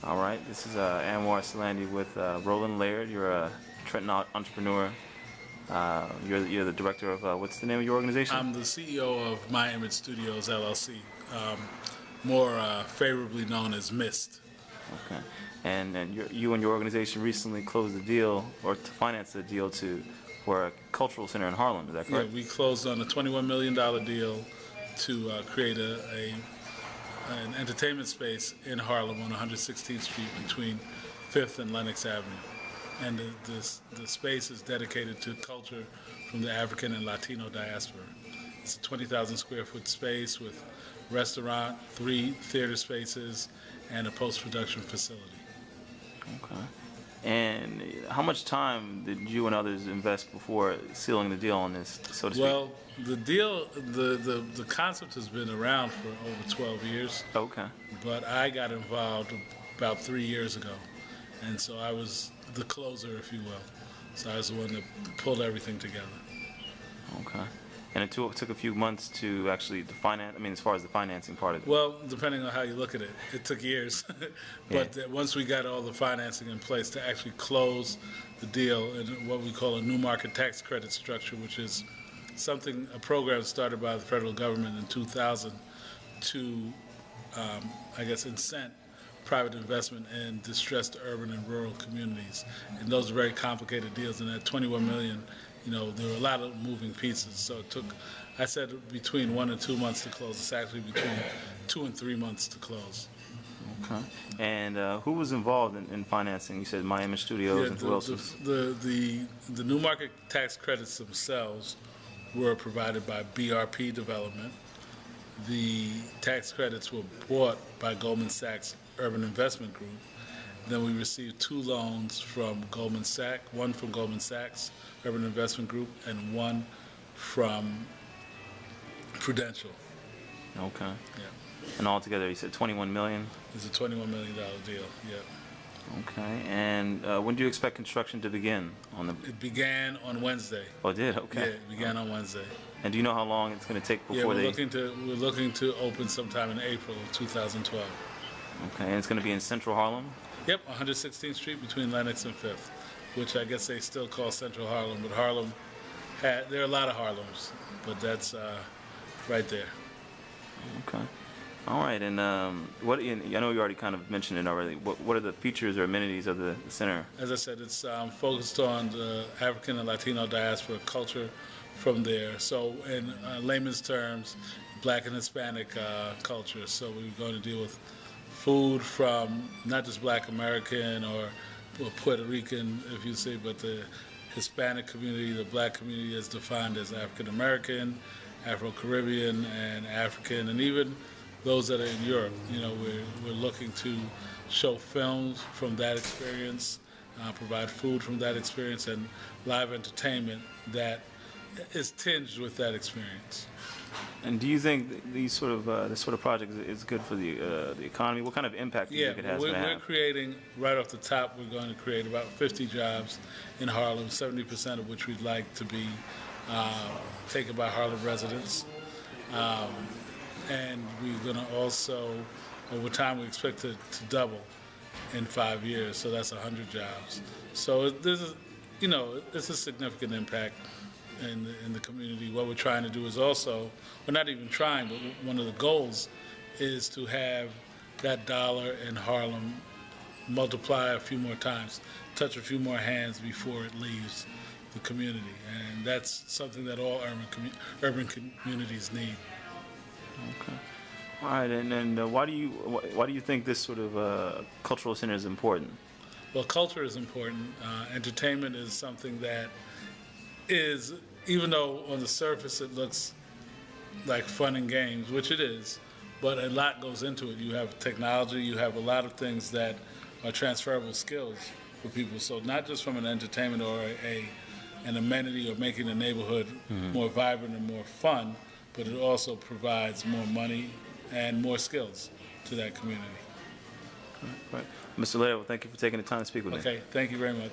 All right, this is Anwar Salandi with Roland Laird. You're a Trenton entrepreneur. You're the director of what's the name of your organization? I'm the CEO of My Image Studios LLC, more favorably known as MIST. Okay, and you and your organization recently closed a deal or to finance a deal for a cultural center in Harlem. Is that correct? Yeah, we closed on a $21 million deal to create an entertainment space in Harlem on 116th Street between 5th and Lenox Avenue. And the space is dedicated to culture from the African and Latino diaspora. It's a 20,000 square foot space with restaurant, 3 theater spaces, and a post-production facility. Okay. And how much time did you and others invest before sealing the deal on this, so to speak? Well, the deal, the concept has been around for over 12 years. Okay. But I got involved about 3 years ago. And so I was the closer, if you will. So I was the one that pulled everything together. Okay. And it took a few months to actually finance, I mean, as far as the financing part of it. Well, depending on how you look at it, it took years. But Yeah. once we got all the financing in place to actually close the deal in what we call a new market tax credit structure, which is a program started by the federal government in 2000 to, I guess, incent private investment in distressed urban and rural communities. And those are very complicated deals. And at 21 million, there were a lot of moving pieces. So it took, I said, between 1 and 2 months to close. It's actually between 2 and 3 months to close. Okay. And who was involved in financing? You said My Image Studios, and who else was? The new market tax credits themselves were provided by BRP Development. The tax credits were bought by Goldman Sachs Urban Investment Group. Then we received 2 loans from Goldman Sachs, one from Goldman Sachs Urban Investment Group and one from Prudential. Okay. Yeah. And altogether, you said 21 million? It's a $21 million deal, yeah. Okay. And when do you expect construction to begin on the? It began on Wednesday. Oh, it did? Okay. Yeah, it began on Wednesday. And do you know how long it's going to take before we're looking to open sometime in April of 2012. Okay, and it's going to be in Central Harlem? Yep, 116th Street between Lenox and 5th, which I guess they still call Central Harlem, but there are a lot of Harlems, but that's right there. Okay. All right, and I know you already kind of mentioned it already. What are the features or amenities of the center? As I said, it's focused on the African and Latino diaspora culture from there. So in layman's terms, Black and Hispanic culture. So we're going to deal with food from not just Black American or Puerto Rican, if you say, but the Hispanic community, the Black community is defined as African American, Afro-Caribbean, and African, and even those that are in Europe. We're looking to show films from that experience, provide food from that experience, and live entertainment that is tinged with that experience. And do you think this sort of project is good for the economy? What kind of impact do you think it has? We're creating, right off the top, we're going to create about 50 jobs in Harlem, 70% of which we'd like to be taken by Harlem residents. And we're going to also, over time, we expect to double in 5 years. So that's 100 jobs. So this is, it's a significant impact in the community. What we're trying to do is also, we're not even trying, but one of the goals is to have that dollar in Harlem multiply a few more times, touch a few more hands before it leaves the community. And that's something that all urban communities need. Okay. All right, and why do you think this sort of cultural center is important? Well, culture is important. Entertainment is something that is, even though on the surface it looks like fun and games, which it is, but a lot goes into it. You have technology, you have a lot of things that are transferable skills for people. So not just from an entertainment or an amenity or making the neighborhood more vibrant and more fun, but it also provides more money and more skills to that community. Right. Mr. Laird, well, thank you for taking the time to speak with me. Okay, thank you very much.